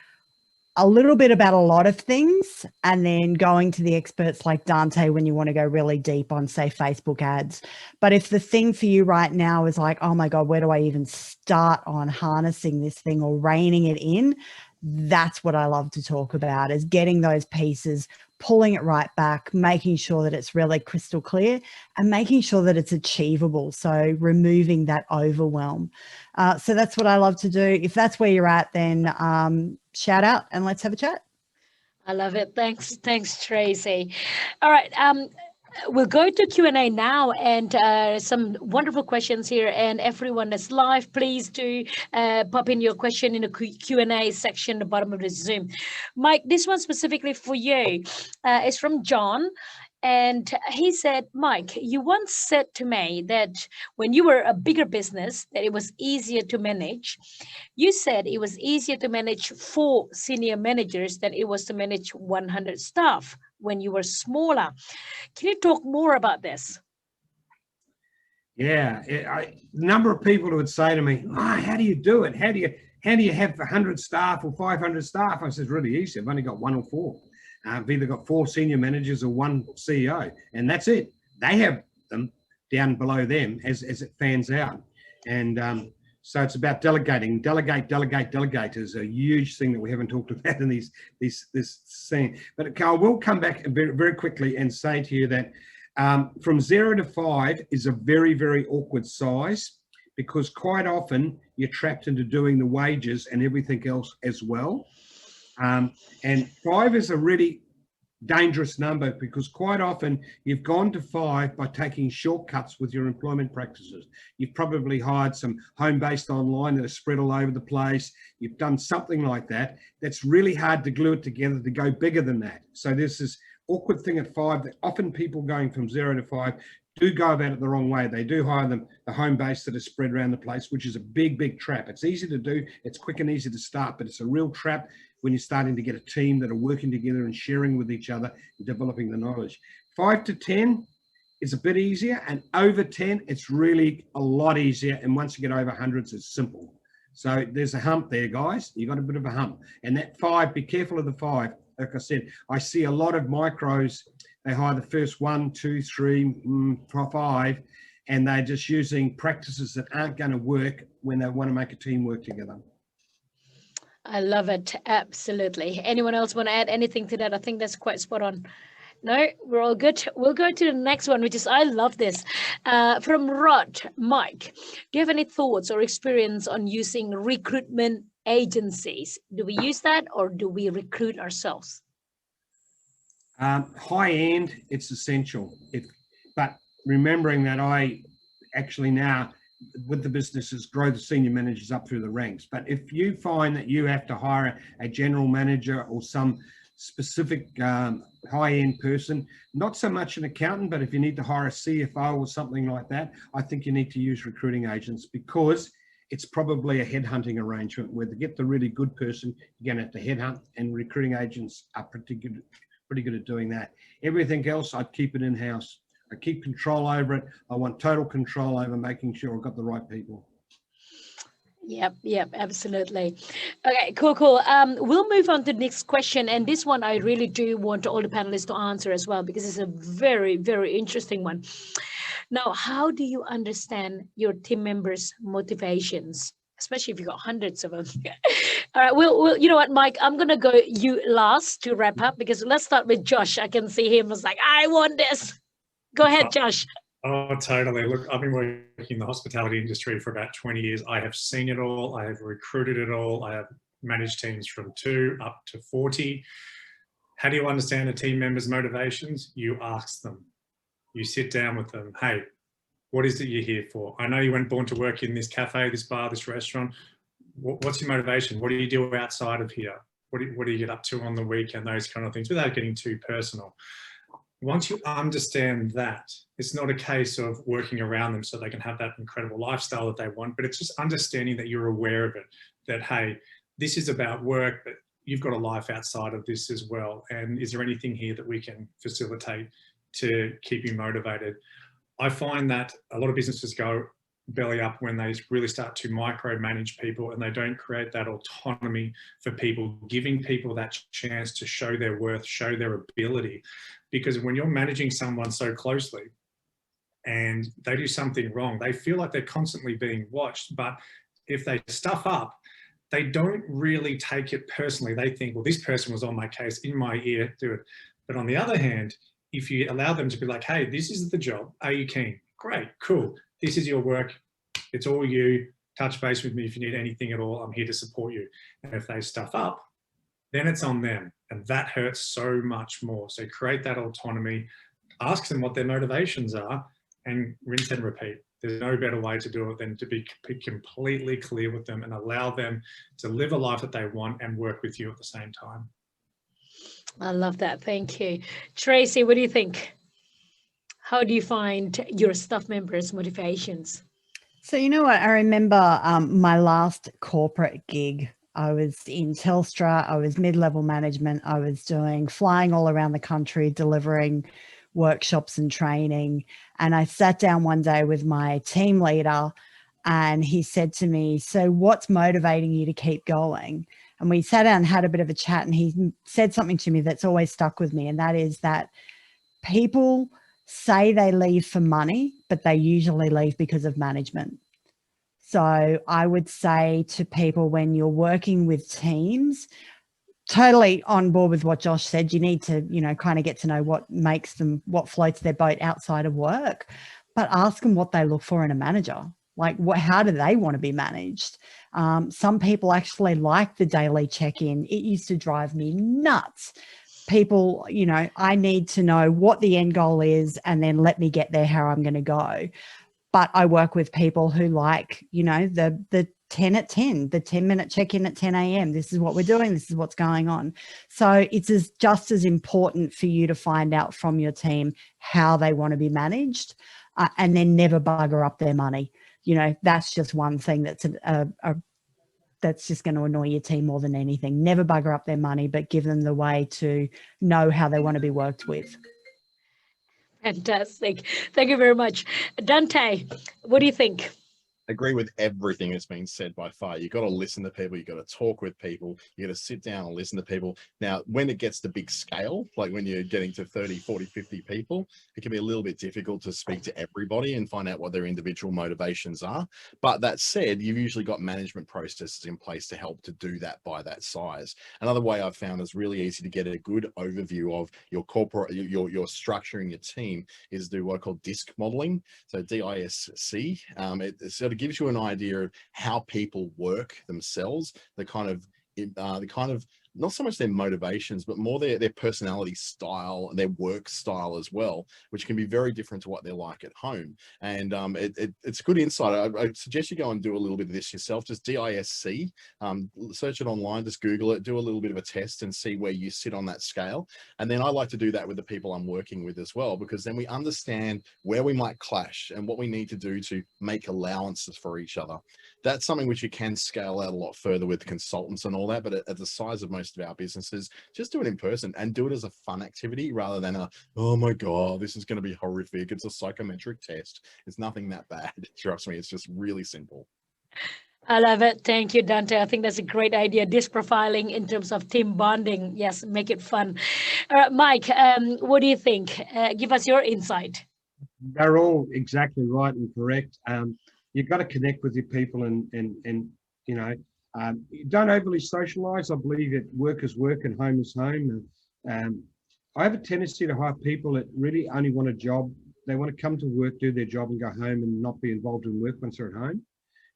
a little bit about a lot of things and then going to the experts like Dante when you want to go really deep on, say, Facebook ads. But if the thing for you right now is like, oh my God, where do I even start on harnessing this thing or reining it in? That's what I love to talk about, is getting those pieces pulling it right back, making sure that it's really crystal clear and making sure that it's achievable. So removing that overwhelm. So that's what I love to do. If that's where you're at, then shout out and let's have a chat. I love it. Thanks, Tracy. All right. We'll go to Q&A now, and some wonderful questions here. And everyone that's live, please do pop in your question in the Q&A section at the bottom of the Zoom. Mike, this one specifically for you is from John. And he said, Mike, you once said to me that when you were a bigger business, that it was easier to manage. You said it was easier to manage 4 senior managers than it was to manage 100 staff when you were smaller. Can you talk more about this? Yeah, the number of people who would say to me, how do you do it? How do you have 100 staff or 500 staff? I said, it's really easy. I've only got 1 or 4. I've either got 4 senior managers or 1 CEO, and that's it. They have them down below them as it fans out. And so it's about delegating. Delegate is a huge thing that we haven't talked about in this scene. But I will come back very, very quickly and say to you that from 0 to 5 is a very, very awkward size, because quite often you're trapped into doing the wages and everything else as well. And 5 is a really dangerous number, because quite often you've gone to 5 by taking shortcuts with your employment practices. You've probably hired some home-based online that are spread all over the place. You've done something like that. That's really hard to glue it together to go bigger than that. So there's this awkward thing at 5 that often people going from 0 to 5 do go about it the wrong way. They do hire the home base that is spread around the place, which is a big, big trap. It's easy to do, it's quick and easy to start, but it's a real trap when you're starting to get a team that are working together and sharing with each other and developing the knowledge. 5 to 10 is a bit easier, and over 10, it's really a lot easier. And once you get over hundreds, it's simple. So there's a hump there, guys. You've got a bit of a hump. And that 5, be careful of the 5. Like I said, I see a lot of micros. They hire the first 1, 2, 3, 5, and they're just using practices that aren't going to work when they want to make a team work together. I love it. Absolutely. Anyone else want to add anything to that? I think that's quite spot on. No, we're all good. We'll go to the next one, which is, I love this. From Rod, Mike, do you have any thoughts or experience on using recruitment agencies? Do we use that, or do we recruit ourselves? High end, it's essential. But remembering that I actually now, with the businesses, grow the senior managers up through the ranks. But if you find that you have to hire a general manager or some specific high-end person, not so much an accountant, but if you need to hire a CFO or something like that, I think you need to use recruiting agents, because it's probably a headhunting arrangement where to get the really good person, you're going to have to headhunt, and recruiting agents are pretty good at doing that. Everything else, I'd keep it in-house. I keep control over it. I want total control over making sure I've got the right people. Yep, absolutely. Okay, cool. We'll move on to the next question. And this one I really do want all the panelists to answer as well, because it's a very, very interesting one. Now, how do you understand your team members' motivations, especially if you've got hundreds of them? All right, we'll, you know what, Mike, I'm going to go you last to wrap up, because let's start with Josh. I can see him as like, I want this. Go ahead, Josh. Oh, totally. Look, I've been working in the hospitality industry for about 20 years. I have seen it all. I have recruited it all. I have managed teams from 2 up to 40. How do you understand a team member's motivations? You ask them. You sit down with them. Hey, what is it you're here for? I know you weren't born to work in this cafe, this bar, this restaurant. What's your motivation? What do you do outside of here? What do you get up to on the weekend? Those kind of things, without getting too personal. Once you understand that, it's not a case of working around them so they can have that incredible lifestyle that they want, but it's just understanding that you're aware of it, that, hey, this is about work, but you've got a life outside of this as well. And is there anything here that we can facilitate to keep you motivated? I find that a lot of businesses go belly up when they really start to micromanage people, and they don't create that autonomy for people, giving people that chance to show their worth, show their ability. Because when you're managing someone so closely and they do something wrong, they feel like they're constantly being watched. But if they stuff up, they don't really take it personally. They think, well, this person was on my case, in my ear, do it. But on the other hand, if you allow them to be like, hey, this is the job. Are you keen? Great, cool. This is your work. It's all you. Touch base with me if you need anything at all. I'm here to support you. And if they stuff up, then it's on them. And that hurts so much more. So create that autonomy, ask them what their motivations are, and rinse and repeat. There's no better way to do it than to be completely clear with them and allow them to live a life that they want and work with you at the same time. I love that. Thank you. Tracy, what do you think? How do you find your staff members' motivations? So, you know what? I remember my last corporate gig. I was in Telstra. I was mid-level management. I was flying all around the country, delivering workshops and training. And I sat down one day with my team leader and he said to me, so what's motivating you to keep going? And we sat down and had a bit of a chat, and he said something to me that's always stuck with me. And that is that people say they leave for money, but they usually leave because of management. So I would say to people, when you're working with teams, totally on board with what Josh said, you need to, kind of get to know what makes them, what floats their boat outside of work, but ask them what they look for in a manager. Like, how do they want to be managed? Some people actually like the daily check-in. It used to drive me nuts. People, I need to know what the end goal is and then let me get there how I'm going to go. But I work with people who like, the 10 at 10, the 10-minute check-in at 10 a.m. This is what we're doing. This is what's going on. So it's just as important for you to find out from your team how they want to be managed, and then never bugger up their money. That's just one thing that's that's just going to annoy your team more than anything. Never bugger up their money, but give them the way to know how they want to be worked with. Fantastic. Thank you very much. Dante, what do you think? Agree with everything that's been said by far. You've got to listen to people. You've got to talk with people. You got to sit down and listen to people. Now, when it gets to big scale, like when you're getting to 30, 40, 50 people, it can be a little bit difficult to speak to everybody and find out what their individual motivations are. But that said, you've usually got management processes in place to help to do that by that size. Another way I've found is really easy to get a good overview of your corporate, your structuring your team is do what I call DISC modeling. So DISC. It sort of gives you an idea of how people work themselves, the kind of not so much their motivations, but more their personality style and their work style as well, which can be very different to what they're like at home. And it's good insight. I suggest you go and do a little bit of this yourself. Just DISC, search it online, just Google it, do a little bit of a test and see where you sit on that scale. And then I like to do that with the people I'm working with as well, because then we understand where we might clash and what we need to do to make allowances for each other. That's something which you can scale out a lot further with consultants and all that, but at the size of most of our businesses, just do it in person and do it as a fun activity rather than oh my God, this is going to be horrific. It's a psychometric test. It's nothing that bad. Trust me, it's just really simple. I love it. Thank you, Dante. I think that's a great idea. Disc profiling in terms of team bonding. Yes, make it fun. Mike, what do you think? Give us your insight. They're all exactly right and correct. You've got to connect with your people and don't overly socialize. I believe that work is work and home is home. I have a tendency to hire people that really only want a job. They want to come to work, do their job and go home and not be involved in work once they're at home.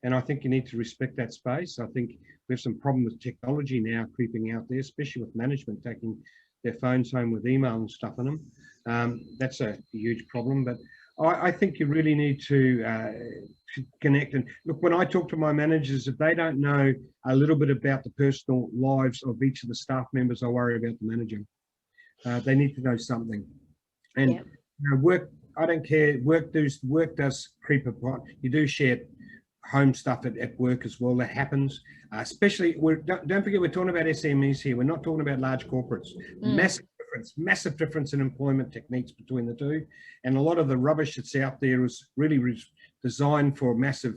And I think you need to respect that space. I think we have some problem with technology now creeping out there, especially with management taking their phones home with email and stuff in them. That's a huge problem. But I think you really need to connect. And look, when I talk to my managers, if they don't know a little bit about the personal lives of each of the staff members, I worry about the manager. They need to know something. And work, I don't care, work does creep apart. You do share home stuff at work as well. That happens, especially, don't forget, we're talking about SMEs here. We're not talking about large corporates. Massive difference in employment techniques between the two. And a lot of the rubbish that's out there is really designed for massive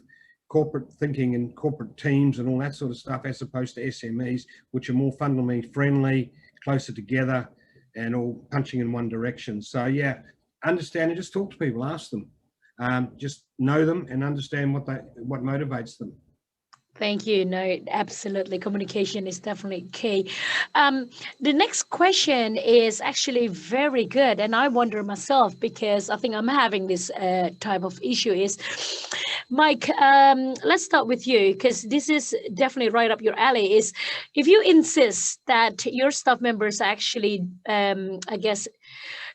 corporate thinking and corporate teams and all that sort of stuff, as opposed to SMEs, which are more fundamentally friendly, closer together, and all punching in one direction. So yeah, understand and just talk to people, ask them, just know them and understand what motivates them. Thank you. No, absolutely. Communication is definitely key. The next question is actually very good. And I wonder myself, because I think I'm having this type of issue is, Mike, let's start with you, because this is definitely right up your alley. Is if you insist that your staff members actually, I guess,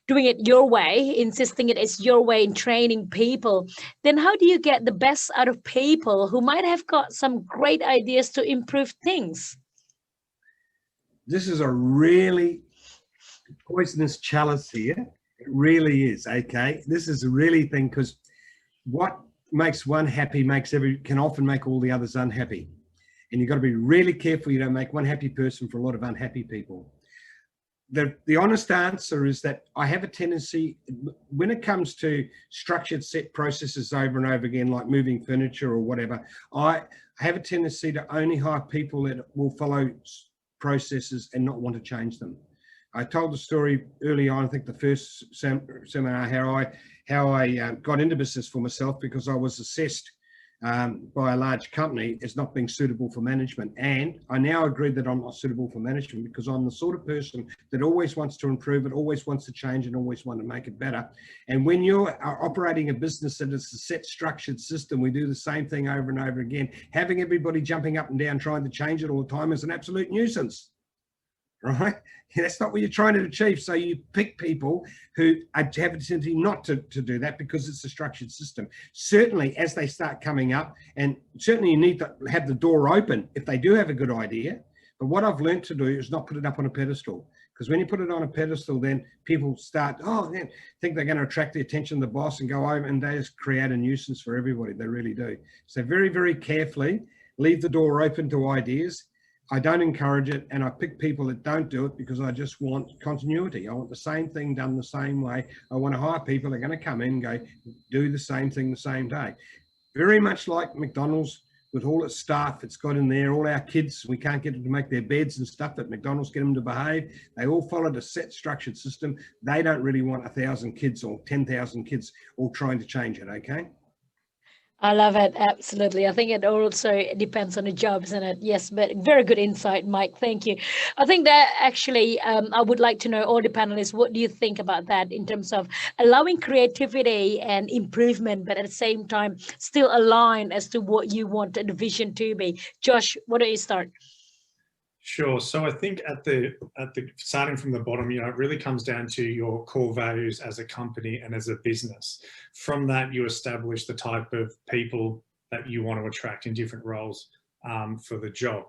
doing it your way, insisting it is your way in training people, then how do you get the best out of people who might have got some great ideas to improve things? This is a really poisonous chalice here. It really is, okay? This is a really thing, because what makes one happy can often make all the others unhappy. And you've got to be really careful you don't make one happy person for a lot of unhappy people. The honest answer is that I have a tendency, when it comes to structured set processes over and over again, like moving furniture or whatever, I have a tendency to only hire people that will follow processes and not want to change them. I told the story early on, I think the first seminar, how I got into business for myself, because I was assessed by a large company as not being suitable for management. And I now agree that I'm not suitable for management, because I'm the sort of person that always wants to improve it, always wants to change, and always want to make it better. And when you're operating a business that is a set structured system, we do the same thing over and over again. Having everybody jumping up and down trying to change it all the time is an absolute nuisance. Right? That's not what you're trying to achieve. So you pick people who have a tendency not to do that, because it's a structured system. Certainly, as they start coming up, and certainly you need to have the door open if they do have a good idea. But what I've learned to do is not put it up on a pedestal, because when you put it on a pedestal, then people start, think they're going to attract the attention of the boss and go home, and they just create a nuisance for everybody. They really do. So very, very carefully leave the door open to ideas. I don't encourage it, and I pick people that don't do it, because I just want continuity. I want the same thing done the same way. I want to hire people that are going to come in and go do the same thing the same day. Very much like McDonald's with all its staff. It's got in there all our kids. We can't get them to make their beds and stuff, but McDonald's get them to behave. They all followed a set structured system. They don't really want 1,000 kids or 10,000 kids all trying to change it, okay? I love it. Absolutely. I think it also depends on the job, isn't it? Yes, but very good insight, Mike. Thank you. I think that actually, I would like to know, all the panelists, what do you think about that in terms of allowing creativity and improvement, but at the same time, still aligned as to what you want the vision to be? Josh, why don't you start? Sure. So I think at the starting from the bottom, it really comes down to your core values as a company and as a business. From that, you establish the type of people that you want to attract in different roles for the job.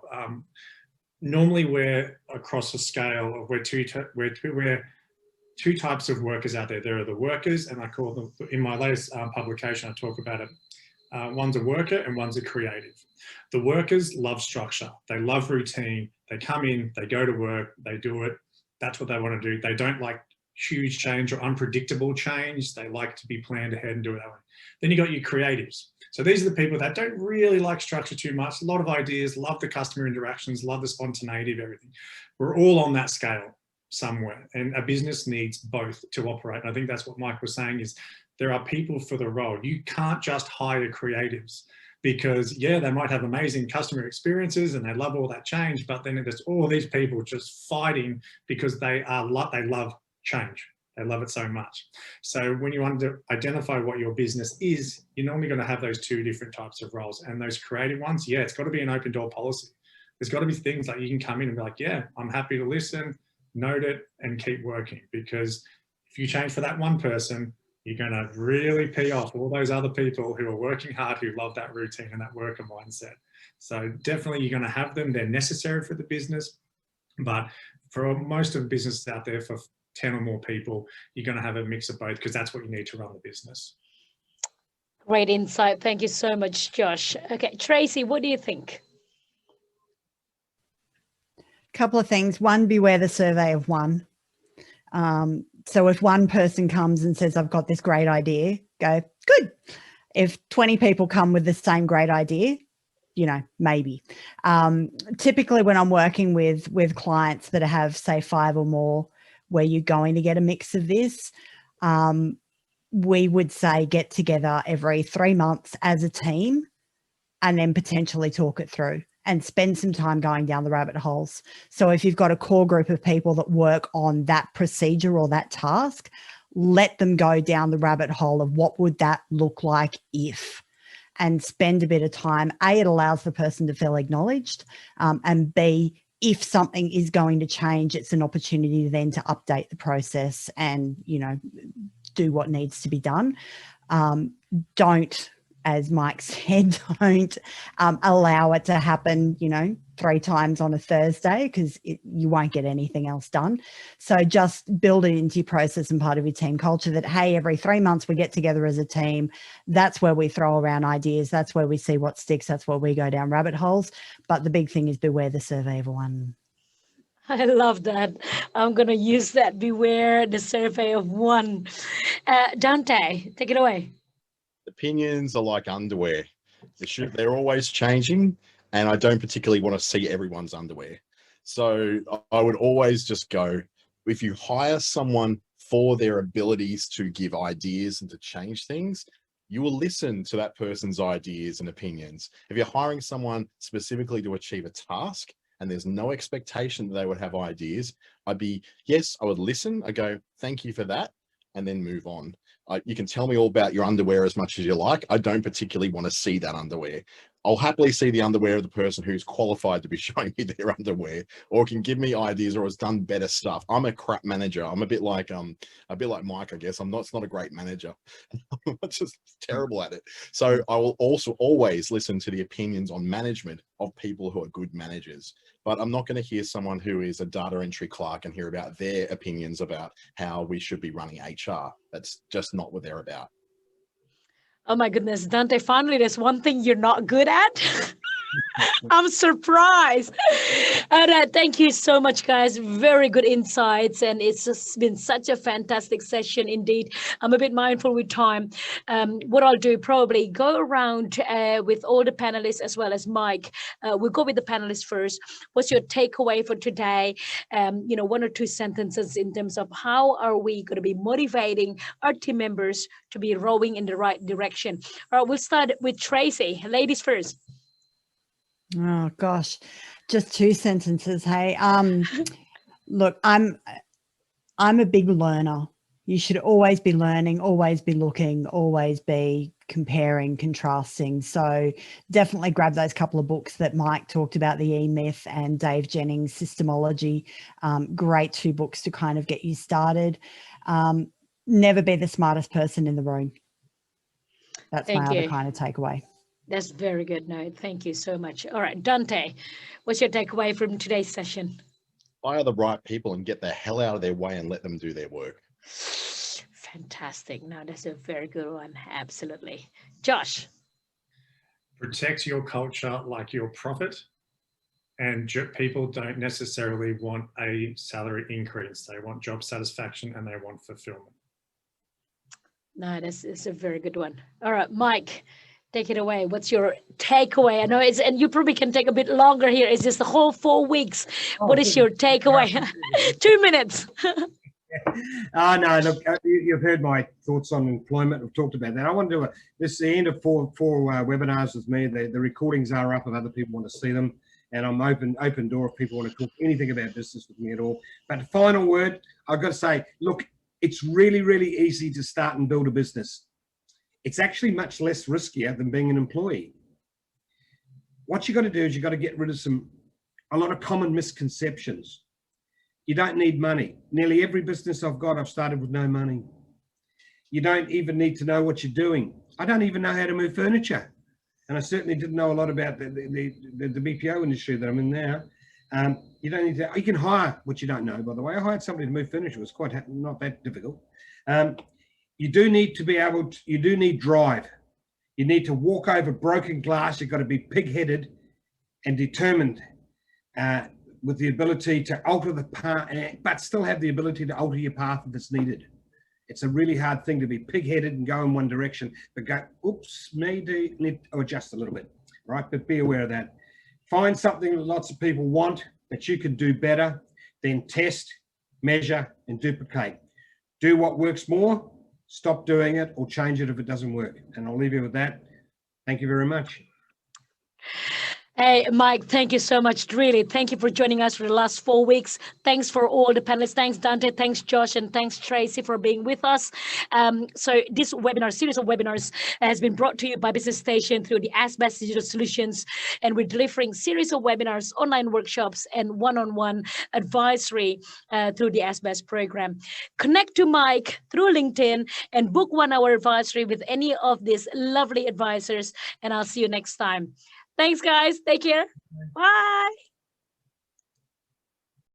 Normally, we're across a scale of we're two types of workers out there. There are the workers, and I call them, in my latest publication, I talk about it. One's a worker and one's a creative. The workers love structure. They love routine. They come in, they go to work, they do it. That's what they want to do. They don't like huge change or unpredictable change. They like to be planned ahead and do it that way. Then you got your creatives. So these are the people that don't really like structure too much. A lot of ideas, love the customer interactions, love the spontaneity of everything. We're all on that scale somewhere, and a business needs both to operate. And I think that's what Mike was saying, is there are people for the role. You can't just hire creatives, because they might have amazing customer experiences and they love all that change, but then there's all these people just fighting because they love change. They love it so much. So when you want to identify what your business is, you're normally going to have those two different types of roles. And those creative ones, it's got to be an open door policy. There's got to be things like you can come in and be like, I'm happy to listen, note it, and keep working. Because if you change for that one person, you're going to really pee off all those other people who are working hard, who love that routine and that worker mindset. So definitely you're going to have them. They're necessary for the business. But for most of the businesses out there, for 10 or more people, you're going to have a mix of both, because that's what you need to run the business. Great insight. Thank you so much, Josh. Okay, Tracy, what do you think? Couple of things. One, beware the survey of one. So if one person comes and says, I've got this great idea, go, good. If 20 people come with the same great idea, maybe. Typically when I'm working with clients that have, say, 5 or more, where you're going to get a mix of this, we would say get together every 3 months as a team and then potentially talk it through and spend some time going down the rabbit holes. So if you've got a core group of people that work on that procedure or that task, let them go down the rabbit hole of what would that look like if, and spend a bit of time. A, it allows the person to feel acknowledged, and B, if something is going to change, it's an opportunity then to update the process and, you know, do what needs to be done. Don't, as Mike said, don't allow it to happen, you know, 3 times on a Thursday, because you won't get anything else done. So just build it into your process and part of your team culture that, hey, every 3 months we get together as a team. That's where we throw around ideas. That's where we see what sticks. That's where we go down rabbit holes. But the big thing is beware the survey of one. I love that. I'm going to use that. Beware the survey of one. Dante, take it away. Opinions are like underwear. They're always changing, and I don't particularly want to see everyone's underwear. So I would always just go, if you hire someone for their abilities to give ideas and to change things, you will listen to that person's ideas and opinions. If you're hiring someone specifically to achieve a task and there's no expectation that they would have ideas, yes, I would listen. I go, thank you for that, and then move on. You can tell me all about your underwear as much as you like. I don't particularly want to see that underwear. I'll happily see the underwear of the person who's qualified to be showing me their underwear, or can give me ideas, or has done better stuff. I'm a crap manager. I'm a bit like Mike, I guess. It's not a great manager. I'm just terrible at it. So I will also always listen to the opinions on management of people who are good managers. But I'm not going to hear someone who is a data entry clerk and hear about their opinions about how we should be running HR. That's just not what they're about. Oh my goodness, Dante, finally there's one thing you're not good at. I'm surprised. And thank you so much, guys. Very good insights. And it's just been such a fantastic session indeed. I'm a bit mindful with time. What I'll do, probably go around with all the panelists as well as Mike. We'll go with the panelists first. What's your takeaway for today? 1 or 2 sentences in terms of how are we going to be motivating our team members to be rowing in the right direction? All right, we'll start with Tracy. Ladies first. Oh gosh, just 2 sentences. Hey, look, I'm a big learner. You should always be learning, always be looking, always be comparing, contrasting. So definitely grab those couple of books that Mike talked about, the E-Myth and Dave Jennings' Systemology. Great 2 books to kind of get you started. Never be the smartest person in the room. That's my other kind of takeaway. That's very good. No, thank you so much. All right, Dante, what's your takeaway from today's session? Hire the right people and get the hell out of their way and let them do their work. Fantastic. No, that's a very good one. Absolutely. Josh. Protect your culture like your profit. And people don't necessarily want a salary increase. They want job satisfaction and they want fulfillment. No, No, look, you've heard my thoughts on employment. We've talked about that. I want to do this is the end of four webinars with me. The recordings are up if other people want to see them. And I'm open door if people want to talk anything about business with me at all. But the final word, I've got to say, look, it's really, really easy to start and build a business. It's actually much less riskier than being an employee. What you got to do is you got to get rid of a lot of common misconceptions. You don't need money. Nearly every business I've got, I've started with no money. You don't even need to know what you're doing. I don't even know how to move furniture. And I certainly didn't know a lot about the BPO industry that I'm in now. You don't need to, you can hire what you don't know, by the way. I hired somebody to move furniture. It was quite not that difficult. You do need to be able to, you do need drive. You need to walk over broken glass. You've got to be pig-headed and determined with the ability to alter the path, but still have the ability to alter your path if it's needed. It's a really hard thing to be pig-headed and go in one direction, but go, oops, maybe need to adjust a little bit, right? But be aware of that. Find something that lots of people want that you can do better, then test, measure, and duplicate. Do what works more. Stop doing it or change it if it doesn't work. And I'll leave you with that. Thank you very much. Hey, Mike, thank you so much. Really, thank you for joining us for the last 4 weeks. Thanks for all the panelists. Thanks, Dante. Thanks, Josh. And thanks, Tracy, for being with us. So this webinar, series of webinars has been brought to you by Business Station through the ASBES Digital Solutions. And we're delivering series of webinars, online workshops, and one-on-one advisory through the ASBES program. Connect to Mike through LinkedIn and book 1 hour advisory with any of these lovely advisors. And I'll see you next time. Thanks, guys. Take care. Bye.